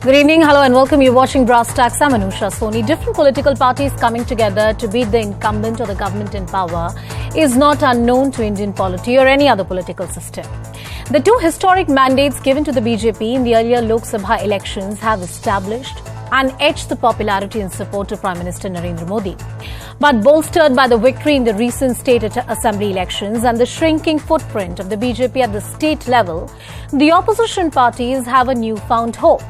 Good evening, hello and welcome. You're watching Brass Tacks. I'm Anusha Soni. Different political parties coming together to beat the incumbent or the government in power is not unknown to Indian polity or any other political system. The two historic mandates given to the BJP in the earlier Lok Sabha elections have established and edged the popularity and support of Prime Minister Narendra Modi. But bolstered by the victory in the recent state assembly elections and the shrinking footprint of the BJP at the state level, the opposition parties have a newfound hope.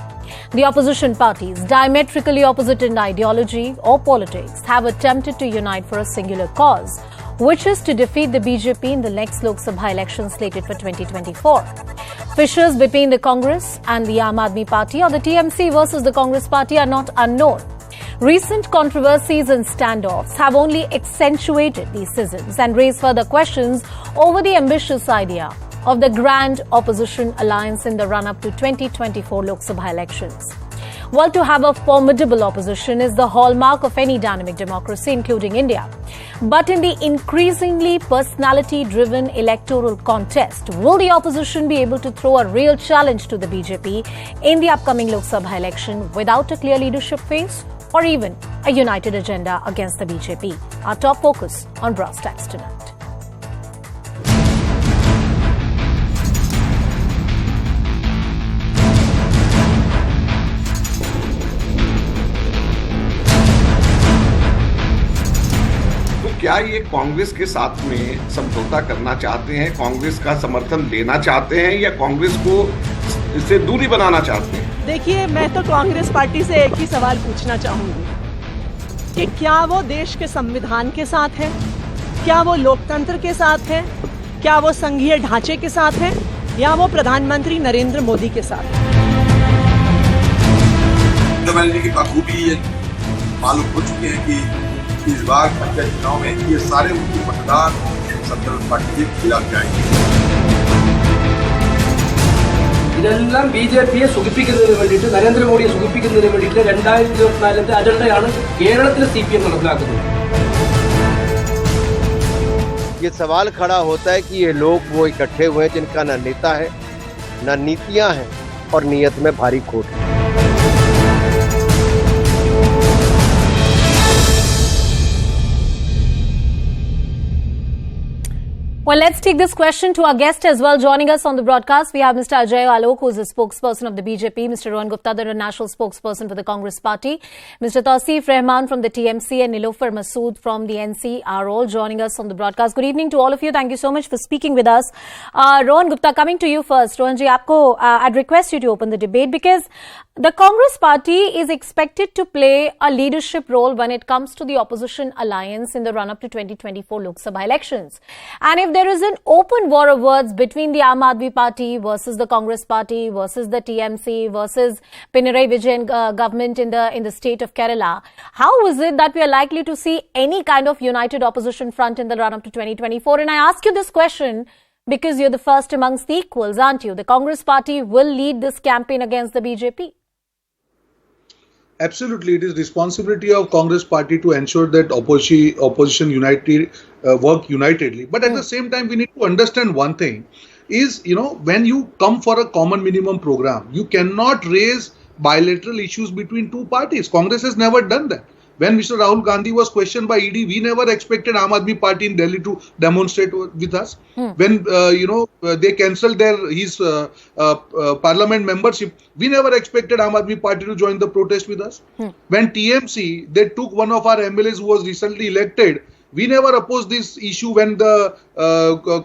The opposition parties, diametrically opposite in ideology or politics, have attempted to unite for a singular cause, which is to defeat the BJP in the next Lok Sabha election slated for 2024. Fissures between the Congress and the Aam Aadmi Party or the TMC versus the Congress Party are not unknown. Recent controversies and standoffs have only accentuated these schisms and raised further questions over the ambitious idea of the grand opposition alliance in the run-up to 2024 Lok Sabha elections. Well, to have a formidable opposition is the hallmark of any dynamic democracy, including India. But in the increasingly personality-driven electoral contest, will the opposition be able to throw a real challenge to the BJP in the upcoming Lok Sabha election without a clear leadership face or even a united agenda against the BJP? Our top focus on Brass Tacks tonight. क्या ये कांग्रेस के साथ में समझौता करना चाहते हैं, कांग्रेस का समर्थन लेना चाहते हैं या कांग्रेस को इससे दूरी बनाना चाहते हैं? देखिए, मैं तो कांग्रेस पार्टी से एक ही सवाल पूछना चाहूंगी कि क्या वो देश के संविधान के साथ है, क्या वो लोकतंत्र के साथ है, क्या वो संघीय ढांचे के साथ है या वो प्रधानमंत्री नरेंद्र मोदी के साथ है? की बखूबी मालूम हो चुके हैं कि इस बार पंचायत चुनाव में ये सारे मुख्य मतदान संदर्भ पार्टी के खिलाफ जाएंगे. ഇതെല്ലാം ബിജെപിയെ സുഖിപ്പിക്കുന്നതിന് വേണ്ടിയിട്ട് നരേന്ദ്രമോദിയെ സുഖിപ്പിക്കുന്നതിന് വേണ്ടിയിട്ട് 2024 അജണ്ടയാണ് കേരളത്തിലെ സിപിഎം നടപ്പിലാക്കുന്നത്. ये सवाल खड़ा होता है कि ये लोग वो इकट्ठे हुए जिनका न नेता है, न नीतियां हैं और नीयत में भारी खोट है. Well, let's take this question to our guest as well. Joining us on the broadcast, we have Mr. Ajay Alok, who is the spokesperson of the BJP, Mr. Rohan Gupta, the national spokesperson for the Congress Party, Mr. Tausif Rahman from the TMC and Nilofer Masood from the NC are all joining us on the broadcast. Good evening to all of you. Thank you so much for speaking with us. Rohan Gupta, coming to you first. Rohan ji, I'd request you to open the debate because the Congress Party is expected to play a leadership role when it comes to the opposition alliance in the run-up to 2024 Lok Sabha elections. And if there is an open war of words between the Aam Aadmi Party versus the Congress Party versus the TMC versus Pinarayi Vijayan government in the state of Kerala, how is it that we are likely to see any kind of united opposition front in the run-up to 2024? And I ask you this question because you're the first amongst the equals, aren't you? The Congress Party will lead this campaign against the BJP. Absolutely, it is responsibility of Congress Party to ensure that opposition work unitedly. But at the same time, we need to understand one thing is, when you come for a common minimum program, you cannot raise bilateral issues between two parties. Congress has never done that. When Mr. Rahul Gandhi was questioned by ED, we never expected Aam Aadmi Party in Delhi to demonstrate with us. When, they cancelled his parliament membership, we never expected Aam Aadmi Party to join the protest with us. When TMC, they took one of our MLAs who was recently elected, we never opposed this issue when the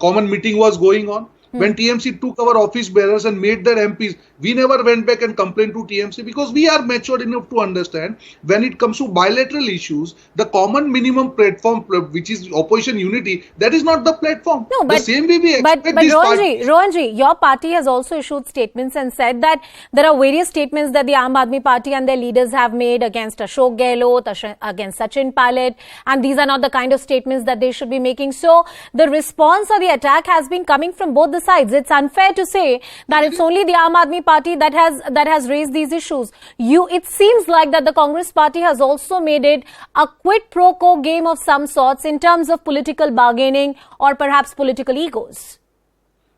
common meeting was going on. When TMC took our office bearers and made their MPs, we never went back and complained to TMC because we are mature enough to understand when it comes to bilateral issues, the common minimum platform, which is opposition unity, that is not the platform. No, but, the same way we expect but this Rohanji, your party has also issued statements and said that there are various statements that the Aam Aadmi Party and their leaders have made against Ashok Gehlot, against Sachin Pilot, and these are not the kind of statements that they should be making. So the response or the attack has been coming from both the sides. It's unfair to say that it's only the Aam Aadmi Party that has raised these issues. It seems like that the Congress Party has also made it a quid pro quo game of some sorts in terms of political bargaining or perhaps political egos.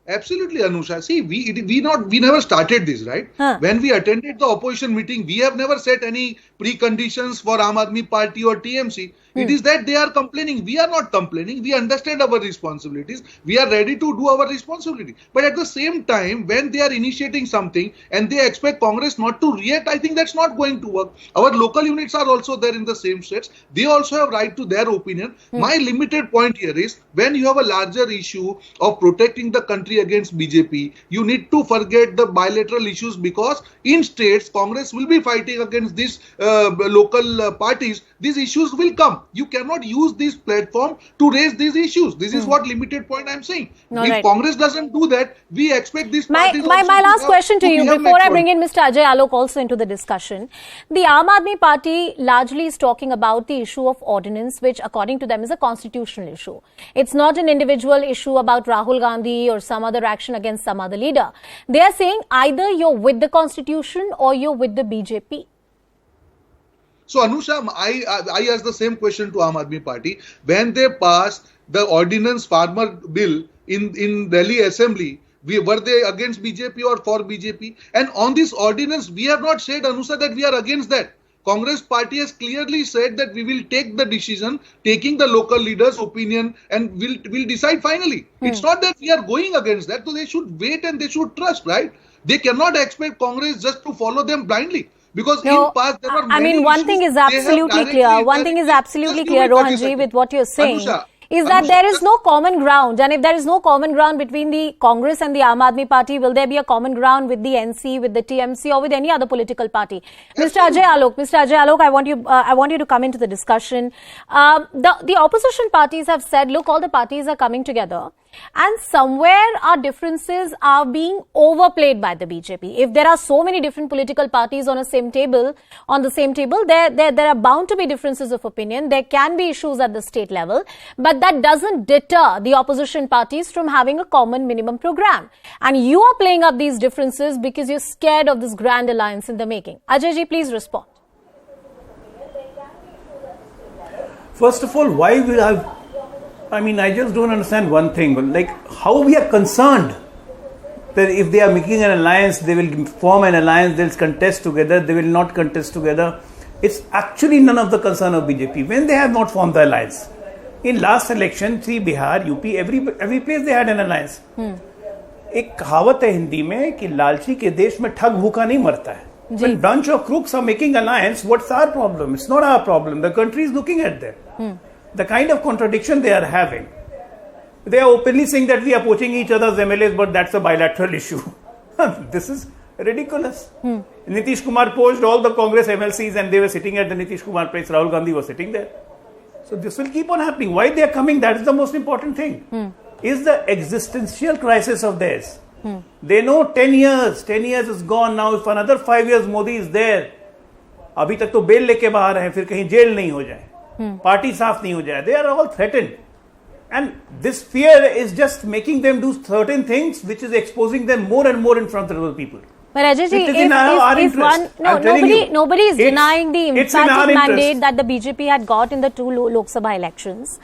Absolutely, Anusha. See, we never started this, right? When we attended the opposition meeting, we have never set any preconditions for Aam Aadmi Party or TMC. It is that they are complaining. We are not complaining. We understand our responsibilities. We are ready to do our responsibility. But at the same time, when they are initiating something and they expect Congress not to react, I think that's not going to work. Our local units are also there in the same states. They also have right to their opinion. My limited point here is, when you have a larger issue of protecting the country against BJP, you need to forget the bilateral issues, because in states, Congress will be fighting against these local parties. These issues will come. You cannot use this platform to raise these issues. This is what limited point I'm saying. If Congress doesn't do that, we expect these parties. My last question to you before I bring in Mr. Ajay Alok also into the discussion. The Aam Aadmi Party largely is talking about the issue of ordinance, which according to them is a constitutional issue. It's not an individual issue about Rahul Gandhi or some other action against some other leader. They are saying either you're with the constitution or you're with the BJP. So Anusha, I asked the same question to Aam Aadmi Party. When they passed the ordinance farmer bill in Delhi Assembly, were they against BJP or for BJP? And on this ordinance, we have not said, Anusha, that we are against that. Congress party has clearly said that we will take the decision, taking the local leaders' opinion, and we'll decide finally. It's not that we are going against that, so they should wait and they should trust, right? They cannot expect Congress just to follow them blindly. Because in past there were many one thing is absolutely clear. One thing is absolutely clear, Rohanji, with what you're saying, is that there is no common ground. And if there is no common ground between the Congress and the Aam Aadmi Party, will there be a common ground with the NC, with the TMC, or with any other political party? Mr. Ajay Alok, I want you to come into the discussion. The opposition parties have said, look, all the parties are coming together. And somewhere our differences are being overplayed by the BJP. If there are so many different political parties on the same table, there are bound to be differences of opinion. There can be issues at the state level, but that doesn't deter the opposition parties from having a common minimum program. And you are playing up these differences because you're scared of this grand alliance in the making. Ajay ji, please respond. First of all, why will I just don't understand one thing, but like how we are concerned that if they are making an alliance, they will form an alliance, they'll contest together, they will not contest together. It's actually none of the concern of BJP when they have not formed the alliance. In last election, see Bihar, UP, every place they had an alliance. एक कहावत है हिंदी में कि लालची के देश में ठग भूखा नहीं मरता है. When a bunch of crooks are making alliance, what's our problem? It's not our problem. The country is looking at them. The kind of contradiction they are having. They are openly saying that we are poaching each other's MLAs, but that's a bilateral issue. This is ridiculous. Nitish Kumar poached all the Congress MLCs and they were sitting at the Nitish Kumar place. Rahul Gandhi was sitting there. So this will keep on happening. Why they are coming? That is the most important thing. Is the existential crisis of theirs. They know 10 years is gone now. If another 5 years Modi is there, अभी तक तो bell लेके बाहर हैं, फिर कहीं jail नहीं हो जाए, पार्टी साफ नहीं हो जाए. They are all threatened. And this fear is just making them do certain things, which is exposing them more and more in front of other people. But Ajay, nobody is denying the emphatic mandate that the BJP had got in the two Lok Sabha elections.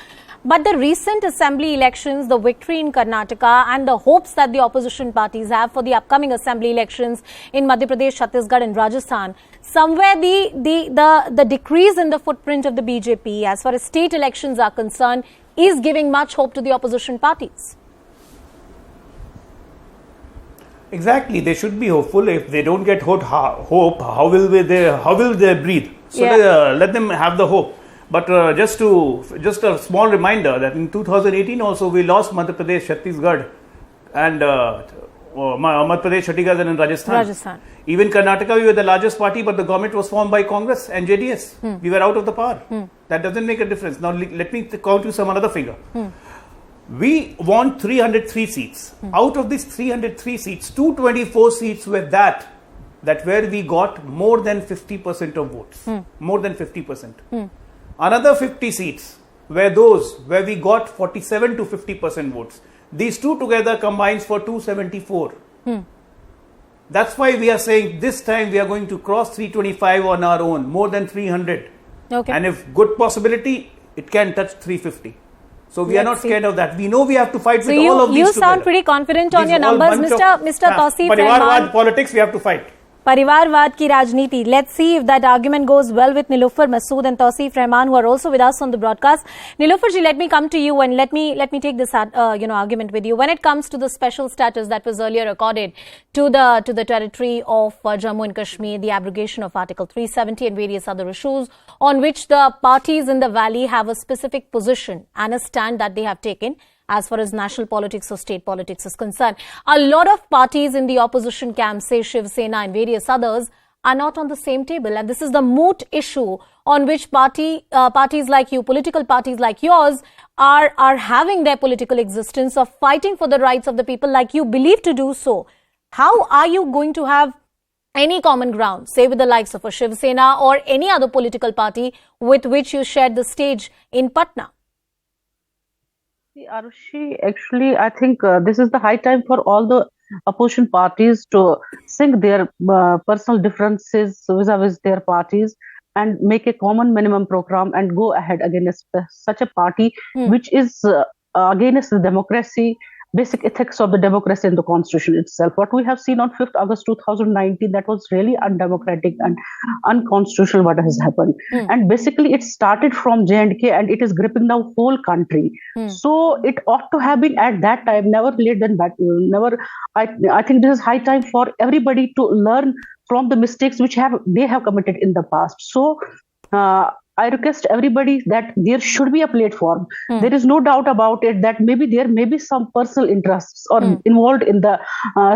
But the recent assembly elections, the victory in Karnataka, and the hopes that the opposition parties have for the upcoming assembly elections in Madhya Pradesh, Chhattisgarh and Rajasthan, somewhere the decrease in the footprint of the BJP as far as state elections are concerned is giving much hope to the opposition parties. Exactly, they should be hopeful. If they don't get hope, how will they breathe? So let them have the hope. But just a small reminder that in 2018 also we lost Madhya Pradesh, Chhattisgarh and Madhya Pradesh, Chhattisgarh and Rajasthan. Even Karnataka, we were the largest party, but the government was formed by Congress and JDS. We were out of the power. That doesn't make a difference. Now let me count you some another figure. We won 303 seats. Out of these 303 seats, 224 seats were that where we got more than 50% of votes. More than 50%. Another 50 seats were those where we got 47 to 50% votes. These two together combines for 274. That's why we are saying this time we are going to cross 325 on our own, more than 300. Okay. And if good possibility, it can touch 350. So we are not scared of that. We know we have to fight with all of these you together. sound pretty confident on your numbers, Mr. Tauseef Parivarwad politics, we have to fight. Parivarwad ki rajniti. Let's see if that argument goes well with Niloufar Masood and Tauseef Rahman, who are also with us on the broadcast. Niloufar ji, let me come to you and let me take this argument with you. When it comes to the special status that was earlier accorded to the territory of Jammu and Kashmir, the abrogation of Article 370 and various other issues on which the parties in the valley have a specific position and a stand that they have taken, as far as national politics or state politics is concerned. A lot of parties in the opposition camp, say Shiv Sena and various others, are not on the same table. And this is the moot issue on which parties like you, political parties like yours, are having their political existence of fighting for the rights of the people like you believe to do so. How are you going to have any common ground, say with the likes of a Shiv Sena or any other political party with which you shared the stage in Patna? Arushi, actually, I think this is the high time for all the opposition parties to sink their personal differences vis-a-vis their parties and make a common minimum program and go ahead against such a party which is against the democracy, basic ethics of the democracy and the constitution itself. What we have seen on 5th August 2019, that was really undemocratic and unconstitutional what has happened. And basically it started from J&K and it is gripping the whole country. So it ought to have been at that time, never late than that. I think this is high time for everybody to learn from the mistakes which they have committed in the past. So I request everybody that there should be a platform. There is no doubt about it that maybe there may be some personal interests or involved in the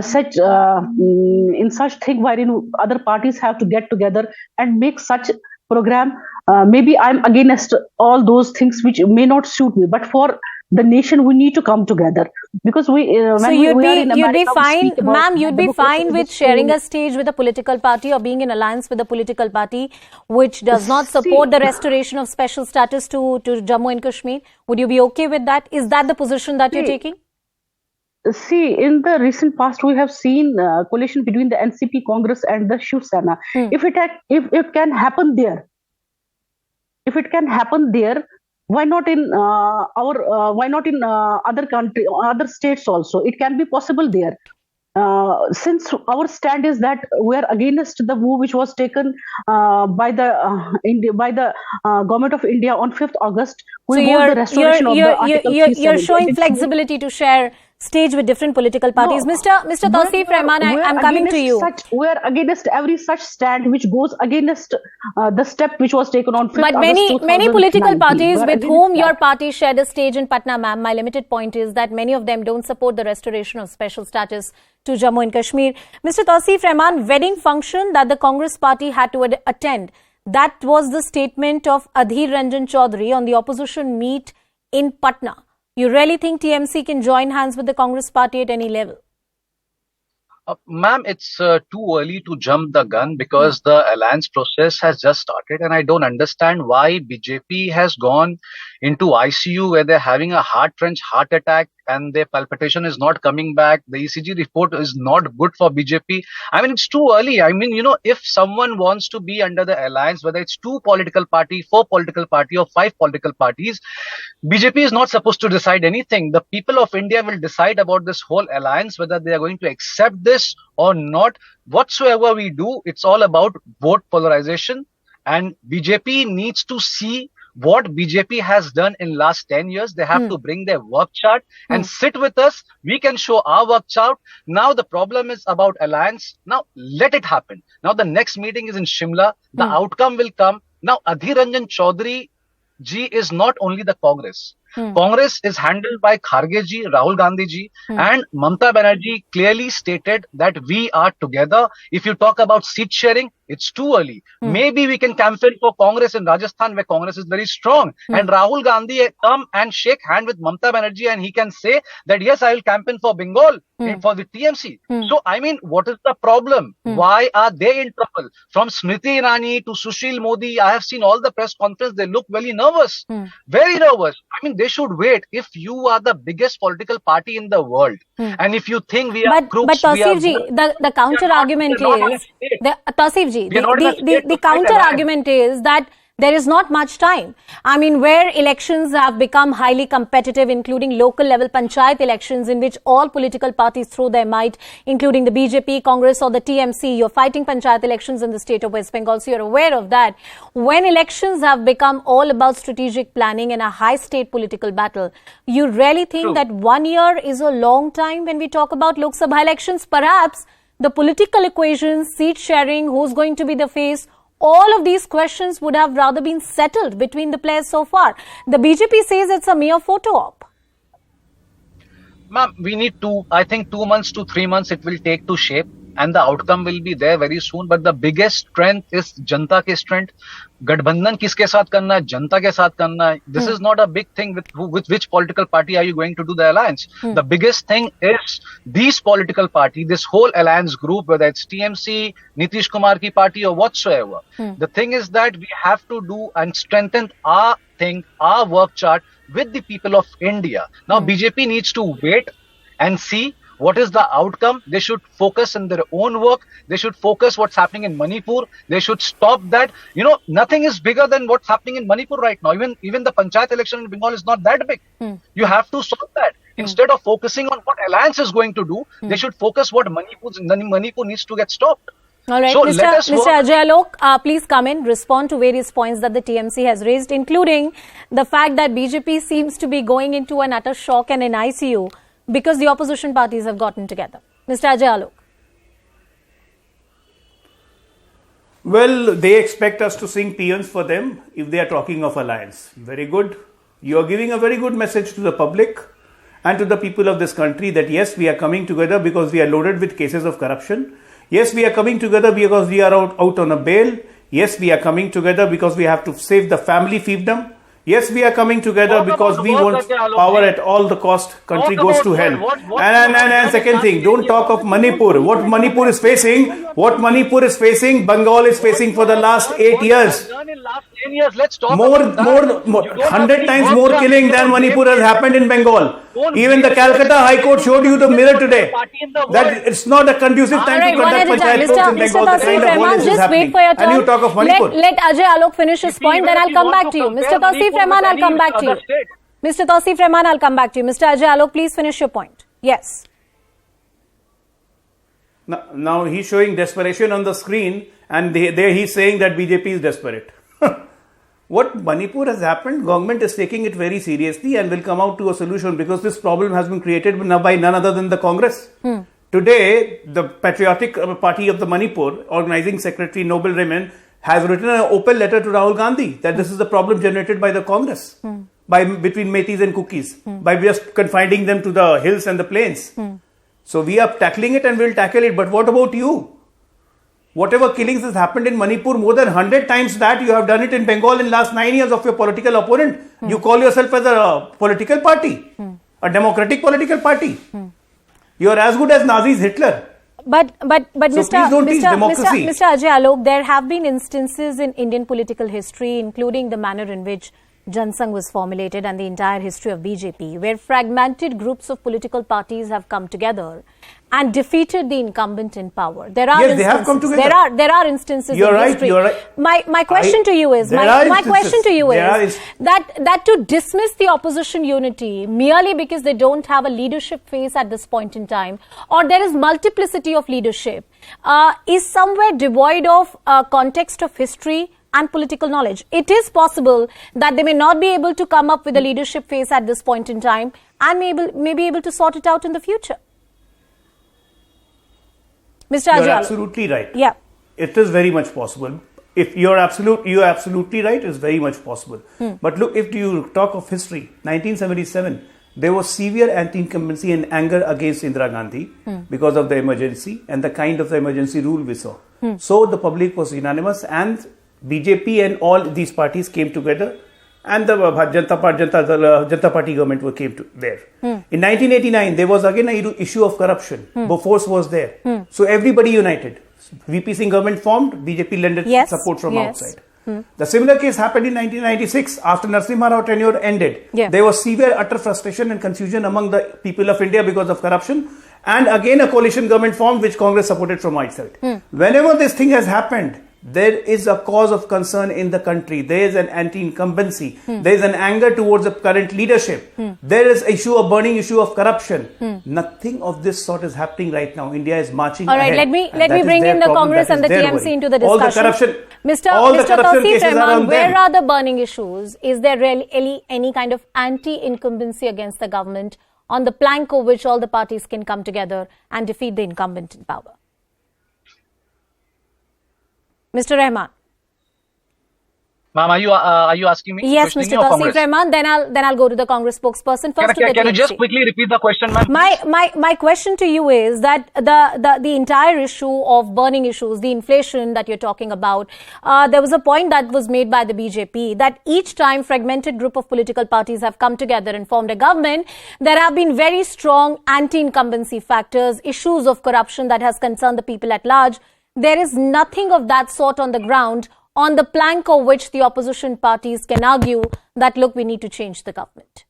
such thing wherein other parties have to get together and make such program. Maybe I'm against all those things which may not suit me, but for the nation we need to come together because you'd be fine, ma'am. You'd be fine with sharing a stage with a political party or being in alliance with a political party which does not support the restoration of special status to Jammu and Kashmir. Would you be okay with that? Is that the position that you're taking? See, in the recent past, we have seen coalition between the NCP, Congress, and the Shiv Sena. If it can happen there, why not in other country, other states also? It can be possible there. Since our stand is that we are against the move which was taken by the government of India on 5th August. You're showing flexibility to share stage with different political parties. No, Mr. Tauseef Rahman, I'm coming to you. We are against every such stand which goes against the step which was taken on 5th But many political parties with whom your party shared a stage in Patna, ma'am, my limited point is that many of them don't support the restoration of special status to Jammu and Kashmir. Mr. Tauseef Rahman, wedding function that the Congress party had to attend, that was the statement of Adhir Ranjan Chaudhary on the opposition meet in Patna. You really think TMC can join hands with the Congress party at any level? Ma'am, it's too early to jump the gun because the alliance process has just started and I don't understand why BJP has gone into ICU where they're having a heart attack and their palpitation is not coming back. The ECG report is not good for BJP. I mean, it's too early. I mean, if someone wants to be under the alliance, whether it's 2 political party, 4 political party or 5 political parties, BJP is not supposed to decide anything. The people of India will decide about this whole alliance, whether they are going to accept this or not. Whatsoever we do, it's all about vote polarization, and BJP needs to see what BJP has done in last 10 years. They have to bring their work chart and sit with us. We can show our work chart. Now the problem is about alliance. Now let it happen. Now the next meeting is in Shimla. The outcome will come. Now Adhir Ranjan Chaudhary ji is not only the Congress. Congress is handled by Kharge ji, Rahul Gandhi ji, and Mamata Banerjee clearly stated that we are together. If you talk about seat sharing, it's too early. Maybe we can campaign for Congress in Rajasthan where Congress is very strong. And Rahul Gandhi come and shake hand with Mamata Banerjee and he can say that yes, I will campaign for Bengal for the TMC. So, I mean, what is the problem? Why are they in trouble? From Smriti Irani to Sushil Modi, I have seen all the press conference. They look very nervous. Very nervous. I mean, they should wait. If you are the biggest political party in the world and if you think we are crooks, but Tauseef ji, the counter argument is the counter argument is that There is not much time. I mean, where elections have become highly competitive, including local level panchayat elections in which all political parties throw their might, including the BJP, Congress or the TMC. You're fighting panchayat elections in the state of West Bengal, so you're aware of that. When elections have become all about strategic planning and a high state political battle, you really think that 1 year is a long time when we talk about Lok Sabha elections? Perhaps the political equations, seat sharing, who's going to be the face, all of these questions would have rather been settled between the players so far. The BJP says it's a mere photo op. Ma'am, we need I think 2 months to 3 months it will take to shape, and the outcome will be there very soon. But the biggest strength is Janta ke strength. Gadbandhan kiske saath karna hai, Janta ke saath karna hai. This is not a big thing with which political party are you going to do the alliance. The biggest thing is these political party, this whole alliance group, whether it's TMC, Nitish Kumar ki party or whatsoever. The thing is that we have to do and strengthen our thing, our work chart with the people of India. Now BJP needs to wait and see what is the outcome. They should focus on their own work. They should focus what's happening in Manipur. They should stop that. You know, nothing is bigger than what's happening in Manipur right now. Even the panchayat election in Bengal is not that big. You have to solve that. Instead of focusing on what alliance is going to do, they should focus what Manipur needs to get stopped. All right, so Mr. Ajay Alok, please come in, respond to various points that the TMC has raised, including the fact that BJP seems to be going into an utter shock and an ICU because the opposition parties have gotten together. Mr. Ajay Alok. Well, they expect us to sing paeans for them if they are talking of alliance. Very good. You are giving a very good message to the public and to the people of this country that yes, we are coming together because we are loaded with cases of corruption. Yes, we are coming together because we are out on a bail. Yes, we are coming together because we have to save the family fiefdom. Yes, we are coming together because we want power at all the cost. Country goes to hell. And second thing, don't talk of Manipur. What Manipur is facing, Bengal is facing for the last 8 years. More 100 times more killing than Manipur has happened in Bengal. Even the Calcutta High Court showed you the mirror today that it's not a conducive time to conduct panchayat votes in Bengal. The kind of violence is happening. And you talk of Manipur. Let Ajay Alok finish his point, then I'll come back to you. Mr. Tausif Rahman, I'll come back to you. Mr. Tausif Rahman, I'll come back to you. Mr. Ajay Alok, please finish your point. Yes. Now he's showing desperation on the screen, and there he's saying that BJP is desperate. What Manipur has happened, government is taking it very seriously and will come out to a solution because this problem has been created by none other than the Congress. Today, the Patriotic Party of the Manipur, organizing secretary Noble Raymond, has written an open letter to Rahul Gandhi that this is the problem generated by the Congress, between Metis and Cookies, by just confining them to the hills and the plains. So we are tackling it and we'll tackle it. But what about you? Whatever killings has happened in Manipur, more than 100 times that you have done it in Bengal in last 9 years of your political opponent. You call yourself as a political party, a democratic political party. You are as good as Nazis Hitler. But so Mr. Ajay Alok, there have been instances in Indian political history, including the manner in which Jansangh was formulated and the entire history of BJP, where fragmented groups of political parties have come together and defeated the incumbent in power. There are instances. They have come together. There are instances in history. You're right. My question to you is that to dismiss the opposition unity merely because they don't have a leadership face at this point in time, or there is multiplicity of leadership, is somewhere devoid of context of history and political knowledge. It is possible that they may not be able to come up with a leadership face at this point in time and may be able to sort it out in the future. Mr. Ajay Alok. You're absolutely right. Yeah. It is very much possible. If you're absolutely right, it's very much possible. But look, if you talk of history, 1977, there was severe anti-incumbency and anger against Indira Gandhi because of the emergency and the kind of the emergency rule we saw. So the public was unanimous and BJP and all these parties came together and the Janta Party government came to there. In 1989, there was again an issue of corruption. Bofors was there. So everybody united. VP Singh government formed, BJP lended support from outside. The similar case happened in 1996 after Narasimha Rao tenure ended. There was severe utter frustration and confusion among the people of India because of corruption. And again a coalition government formed which Congress supported from outside. Whenever this thing has happened, there is a cause of concern in the country. There is an anti-incumbency. There is an anger towards the current leadership. There is a burning issue of corruption. Nothing of this sort is happening right now. India is marching ahead. All right, let me bring in the Congress and the TMC into the discussion. All the corruption, Mr. cases are on them. Where are the burning issues? Is there really any kind of anti-incumbency against the government on the plank of which all the parties can come together and defeat the incumbent in power? Mr. Rahman. Ma'am, are you asking me? Yes, Mr. Tawseef Rahman. Then I'll go to the Congress spokesperson first. Can you just quickly repeat the question, ma'am? My question to you is that the entire issue of burning issues, the inflation that you're talking about, there was a point that was made by the BJP that each time fragmented group of political parties have come together and formed a government, there have been very strong anti-incumbency factors, issues of corruption that has concerned the people at large. There is nothing of that sort on the ground, on the plank of which the opposition parties can argue that, look, we need to change the government.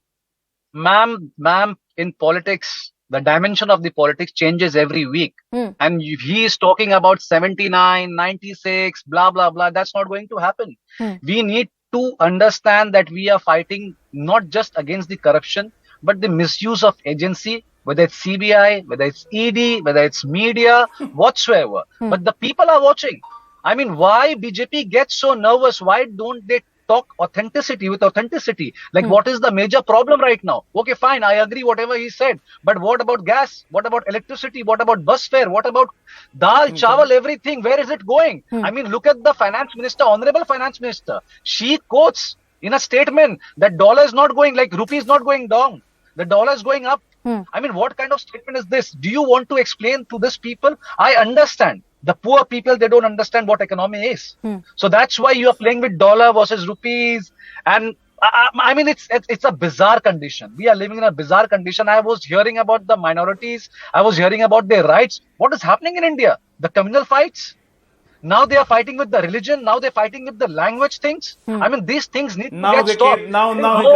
Ma'am, in politics, the dimension of the politics changes every week. And he is talking about 79, 96, blah, blah, blah. That's not going to happen. We need to understand that we are fighting not just against the corruption, but the misuse of agency, whether it's CBI, whether it's ED, whether it's media, whatsoever. But the people are watching. I mean, why BJP gets so nervous? Why don't they talk authenticity with authenticity? Like, what is the major problem right now? Okay, fine, I agree whatever he said. But what about gas? What about electricity? What about bus fare? What about dal, chawal, everything? Where is it going? I mean, look at the finance minister, honorable finance minister. She quotes in a statement that dollar is not going, like rupee is not going down. The dollar is going up. I mean, what kind of statement is this? Do you want to explain to this people? I understand. The poor people, they don't understand what economy is. So that's why you are playing with dollar versus rupees. And I mean, it's a bizarre condition. We are living in a bizarre condition. I was hearing about the minorities. I was hearing about their rights. What is happening in India? The communal fights. Now they are fighting with the religion. Now they're fighting with the language things. I mean, these things need to get stopped. No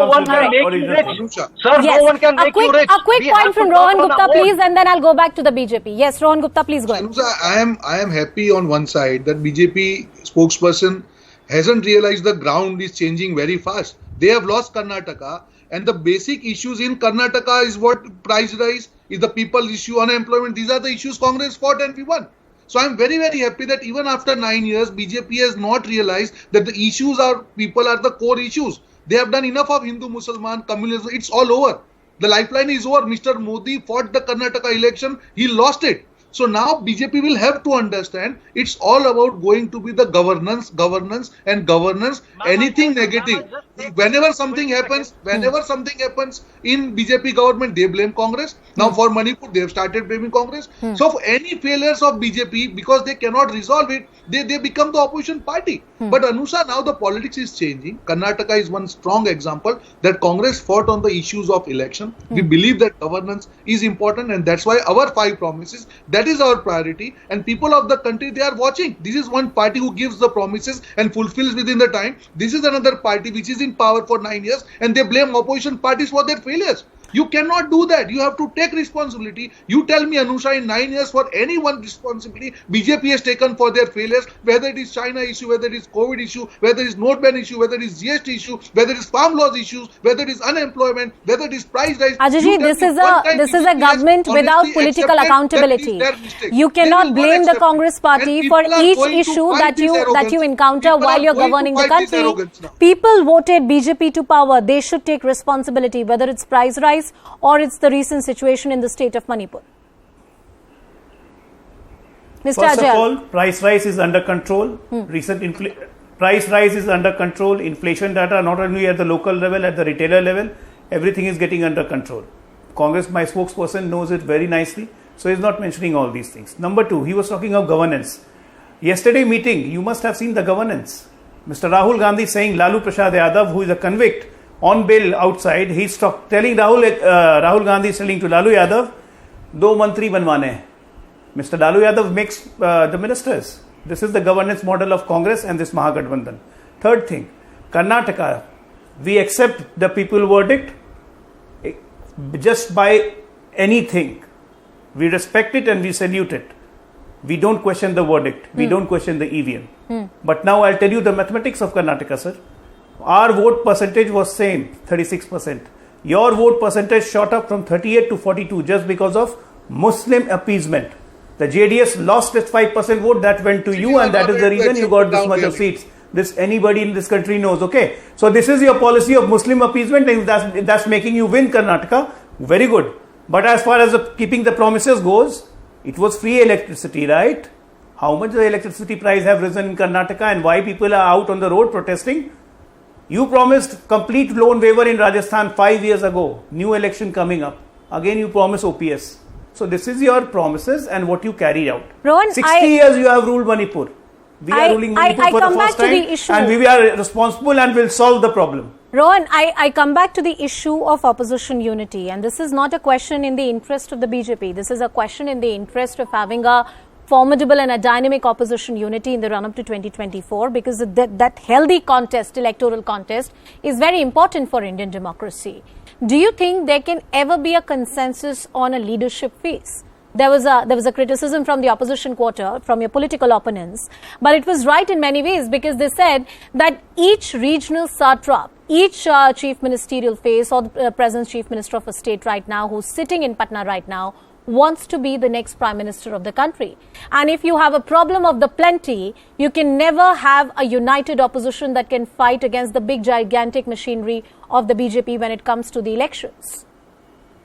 one can make you rich. Sir, yes. No one can make you rich. A quick point from Rohan Gupta, please, and then I'll go back to the BJP. Yes, Rohan Gupta, please go ahead. I am happy on one side that BJP spokesperson hasn't realized the ground is changing very fast. They have lost Karnataka, and the basic issues in Karnataka is what price rise, is the people issue, unemployment. These are the issues Congress fought and we won. So I'm very, very happy that even after 9 years, BJP has not realized that the issues people are the core issues. They have done enough of Hindu, Muslim, communism. It's all over. The lifeline is over. Mr. Modi fought the Karnataka election. He lost it. So now BJP will have to understand it's all about going to be the governance. Anything negative. Whenever something happens in BJP government, they blame Congress. Now for Manipur, they have started blaming Congress. So for any failures of BJP, because they cannot resolve it, they become the opposition party. But Anusha, now the politics is changing. Karnataka is one strong example that Congress fought on the issues of election. We believe that governance is important, and that's why our 5 promises, that is our priority, and people of the country, they are watching. This is one party who gives the promises and fulfills within the time. This is another party which is in power for 9 years, and they blame opposition parties for their failures. You cannot do that. You have to take responsibility. You tell me, Anusha, in 9 years for any one responsibility BJP has taken for their failures, whether it is China issue, whether it is COVID issue, whether it is note ban issue, whether it is GST issue, whether it is farm laws issues, whether it is unemployment, whether it is price rise. Ajay, this is a government without political accountability. You cannot blame the Congress party for each issue that you encounter while you're governing the country. People voted BJP to power. They should take responsibility, whether it's price rise or it's the recent situation in the state of Manipur. Mr. First Ajay. of all, price rise is under control. Price rise is under control. Inflation data, not only at the local level, at the retailer level, everything is getting under control. Congress, my spokesperson, knows it very nicely, so he's not mentioning all these things. Number 2, he was talking of governance. Yesterday meeting, you must have seen the governance. Mr. Rahul Gandhi saying Lalu Prasad Yadav, who is a convict, on bail outside, he's telling Rahul Gandhi is telling to Lalu Yadav, 2 mantri banwane hain. Mr. Lalu Yadav makes the ministers. This is the governance model of Congress and this Mahagathbandhan. Third thing, Karnataka, we accept the people verdict just by anything. We respect it and we salute it. We don't question the verdict. We don't question the EVM. But now I'll tell you the mathematics of Karnataka, sir. Our vote percentage was same, 36%. Your vote percentage shot up from 38 to 42 just because of Muslim appeasement. The JDS lost its 5% vote, that went to you, and that is the reason you got this much of seats. This anybody in this country knows, okay? So this is your policy of Muslim appeasement, and that's making you win Karnataka. Very good. But as far as keeping the promises goes, it was free electricity, right? How much the electricity price have risen in Karnataka and why people are out on the road protesting? You promised complete loan waiver in Rajasthan 5 years ago. New election coming up. Again you promise OPS. So this is your promises and what you carried out. Rohan, 60 years you have ruled Manipur. We are ruling Manipur for the first time and we are responsible and will solve the problem. Rohan, I come back to the issue of opposition unity, and this is not a question in the interest of the BJP. This is a question in the interest of having a formidable and a dynamic opposition unity in the run-up to 2024, because that healthy contest, electoral contest, is very important for Indian democracy. Do you think there can ever be a consensus on a leadership phase? There was a criticism from the opposition quarter, from your political opponents, but it was right in many ways, because they said that each regional satrap, each chief ministerial face or the present chief minister of a state right now who's sitting in Patna right now wants to be the next prime minister of the country. And if you have a problem of the plenty, you can never have a united opposition that can fight against the big gigantic machinery of the BJP when it comes to the elections.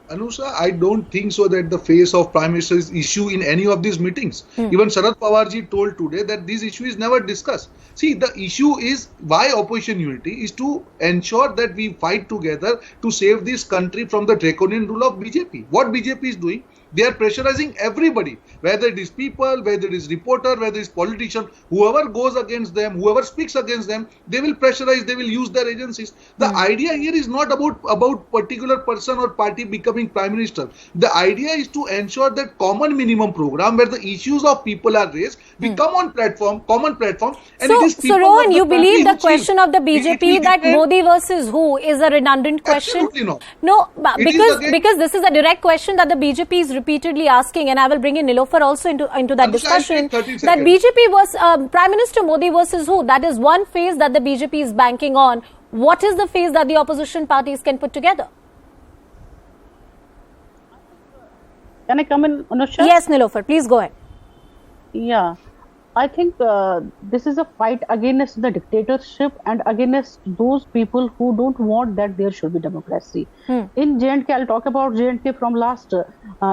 Anusha, I don't think so that the face of Prime Minister's issue in any of these meetings. Even Sharad Pawarji told today that this issue is never discussed. See, the issue is why opposition unity is to ensure that we fight together to save this country from the draconian rule of BJP. What BJP is doing, they are pressurizing everybody, whether it is people, whether it is reporter, whether it is politician, whoever goes against them, whoever speaks against them, they will pressurize, they will use their agencies. The idea here is not about particular person or party becoming prime minister. The idea is to ensure that common minimum program where the issues of people are raised, we come on common platform. And so Rohan, you believe the question of the BJP that Modi versus who is a redundant question? Absolutely not. No, because this is a direct question that the BJP is repeatedly asking, and I will bring in Nilofer also into that discussion, that BJP was Prime Minister Modi versus who? That is one phase that the BJP is banking on. What is the phase that the opposition parties can put together? Can I come in, Anusha? Yes, Nilofer, please go ahead. Yeah, I think this is a fight against the dictatorship and against those people who don't want that there should be democracy. In J&K, I'll talk about J&K from last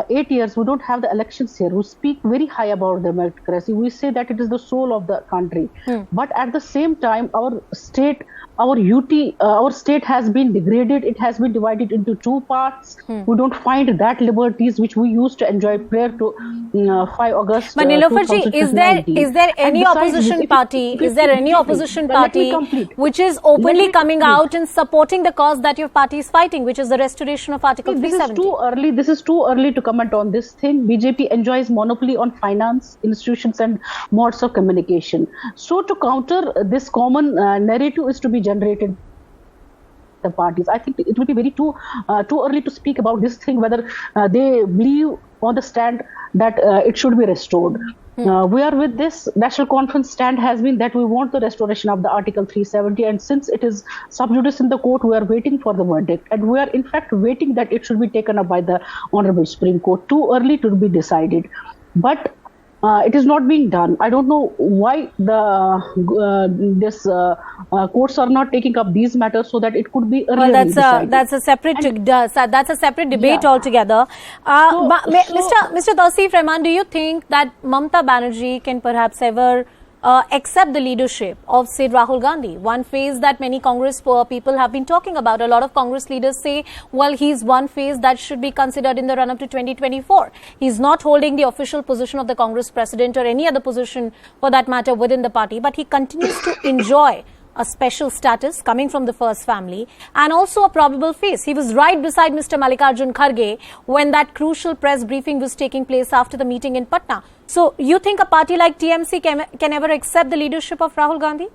8 years. We don't have the elections here. We speak very high about democracy. We say that it is the soul of the country. But at the same time, our state, our state has been degraded. It has been divided into two parts. We don't find that liberties which we used to enjoy prior to 5 August. But Niloferji, is there any opposition party? Is there any opposition party which is openly coming out and supporting the cause that your party is fighting, which is the restoration of Article 370? This is too early to comment on this thing. BJP enjoys monopoly on finance, institutions and modes of communication. So to counter this common narrative is to be generated the parties. I think it will be very too early to speak about this thing, whether they believe on the stand that it should be restored. We are with this national conference stand has been that we want the restoration of the Article 370, and since it is sub judice in the court, we are waiting for the verdict, and we are in fact waiting that it should be taken up by the Honorable Supreme Court. Too early to be decided, but it is not being done. I don't know why courts are not taking up these matters so that it could be earlier. Well, that's a separate debate altogether. Mr. Tausif Rahman, do you think that Mamata Banerjee can perhaps ever accept the leadership of Sid Rahul Gandhi? One phase that many Congress people have been talking about. A lot of Congress leaders say, well, he's one phase that should be considered in the run-up to 2024. He's not holding the official position of the Congress president or any other position for that matter within the party, but he continues to enjoy a special status coming from the first family and also a probable face. He was right beside Mr. Mallikarjun Kharge when that crucial press briefing was taking place after the meeting in Patna. So you think a party like TMC can ever accept the leadership of Rahul Gandhi?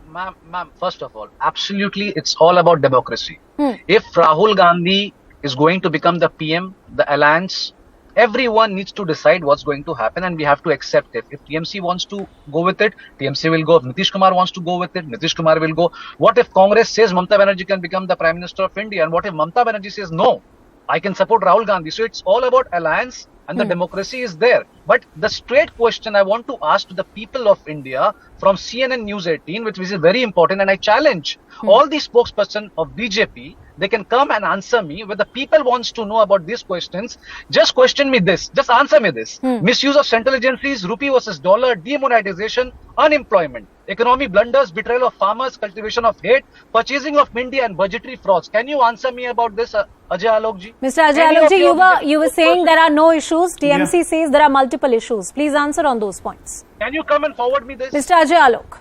Ma'am, first of all, absolutely, it's all about democracy. If Rahul Gandhi is going to become the PM, the alliance Everyone needs to decide what's going to happen, and we have to accept it. If TMC wants to go with it, TMC will go. If Nitish Kumar wants to go with it, Nitish Kumar will go. What if Congress says Mamata Banerjee can become the Prime Minister of India? And what if Mamata Banerjee says no, I can support Rahul Gandhi? So it's all about alliance, and the democracy is there. But the straight question I want to ask to the people of India from CNN News 18, which is very important, and I challenge all the spokesperson of BJP, they can come and answer me. Whether the people wants to know about these questions, just question me this, just answer me this. Misuse of central agencies, rupee versus dollar, demonetization, unemployment, economic blunders, betrayal of farmers, cultivation of hate, purchasing of India and budgetary frauds. Can you answer me about this, Ajay Alok ji? Mr. Ajay Alok ji, you were saying there are no issues. TMC says there are multiple issues. Please answer on those points. Can you come and forward me this? Mr. Ajay Alok.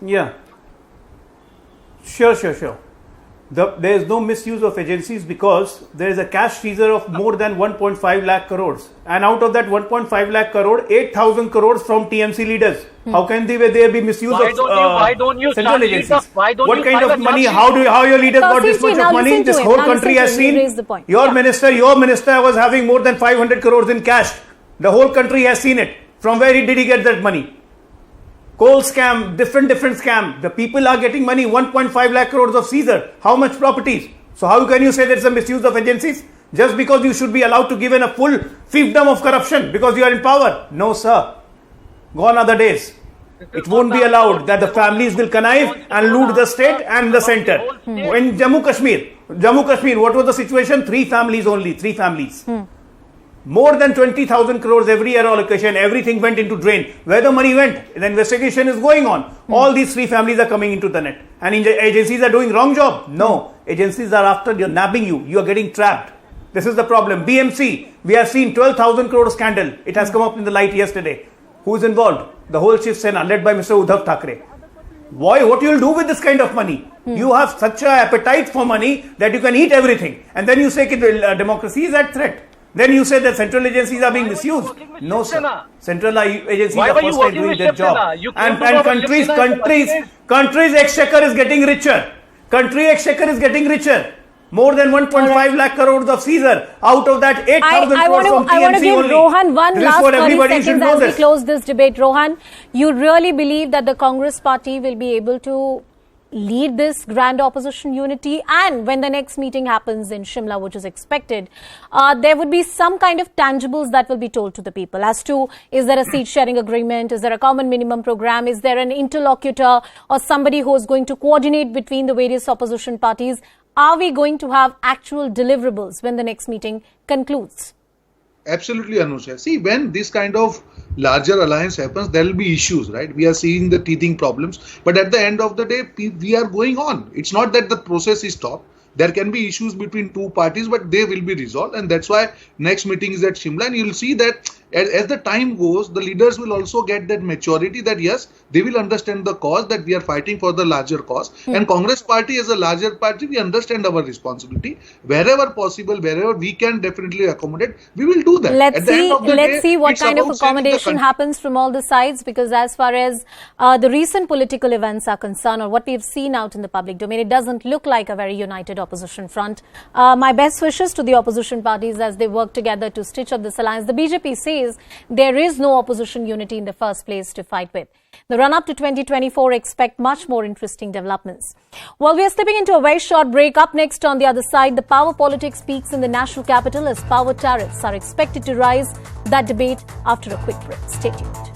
Yeah. Sure. There is no misuse of agencies because there is a cash freezer of more than 1.5 lakh crores. And out of that 1.5 lakh crore, 8,000 crores from TMC leaders. How can there be misuse of central agencies? What kind of money? How your leaders got this much of money? This whole country has seen. Your minister was having more than 500 crores in cash. The whole country has seen it. From where did he get that money? Coal scam, different scam. The people are getting money, 1.5 lakh crores of Caesar. How much properties? So how can you say there's a misuse of agencies? Just because you should be allowed to give in a full fiefdom of corruption because you are in power? No, sir. Gone are the days. It won't be allowed that the families will connive and loot the state and the center. In Jammu Kashmir, what was the situation? 3 families only, 3 families. More than 20,000 crores every year allocation, everything went into drain. Where the money went, the investigation is going on. All these 3 families are coming into the net. And agencies are doing wrong job. No, agencies are after you, nabbing you. You are getting trapped. This is the problem. BMC, we have seen 12,000 crore scandal. It has come up in the light yesterday. Who is involved? The whole Shiv Sena led by Mr. Uddhav Thackeray. Boy, what you will do with this kind of money? You have such an appetite for money that you can eat everything. And then you say democracy is at threat. Then you say that central agencies are being misused. No, sir. Central agencies are first doing their job. And country's exchequer is getting richer. Country exchequer is getting richer. More than 1.5 lakh crores of Caesar. Out of that, 8,000 crores from TMC only. I want to give Rohan one last 30 seconds as we close this debate. Rohan, you really believe that the Congress party will be able to lead this grand opposition unity, and when the next meeting happens in Shimla, which is expected, there would be some kind of tangibles that will be told to the people as to, is there a seat sharing agreement, is there a common minimum program, is there an interlocutor or somebody who is going to coordinate between the various opposition parties? Are we going to have actual deliverables when the next meeting concludes? Absolutely, Anusha. See, when this kind of larger alliance happens, there will be issues, right? We are seeing the teething problems. But at the end of the day, we are going on. It's not that the process is stopped. There can be issues between 2 parties, but they will be resolved. And that's why next meeting is at Shimla. And you'll see that as the time goes, the leaders will also get that maturity that, yes, they will understand the cause, that we are fighting for the larger cause. And Congress party as a larger party, we understand our responsibility. Wherever possible, wherever we can definitely accommodate, we will do that. Let's see what kind of accommodation happens from all the sides, because as far as the recent political events are concerned, or what we've seen out in the public domain, it doesn't look like a very united opposition front. My best wishes to the opposition parties as they work together to stitch up this alliance. The BJP says there is no opposition unity in the first place to fight with. The run-up to 2024 expect much more interesting developments. Well, we are slipping into a very short break. Up next on the other side, the power politics peaks in the national capital as power tariffs are expected to rise. That debate after a quick break. Stay tuned.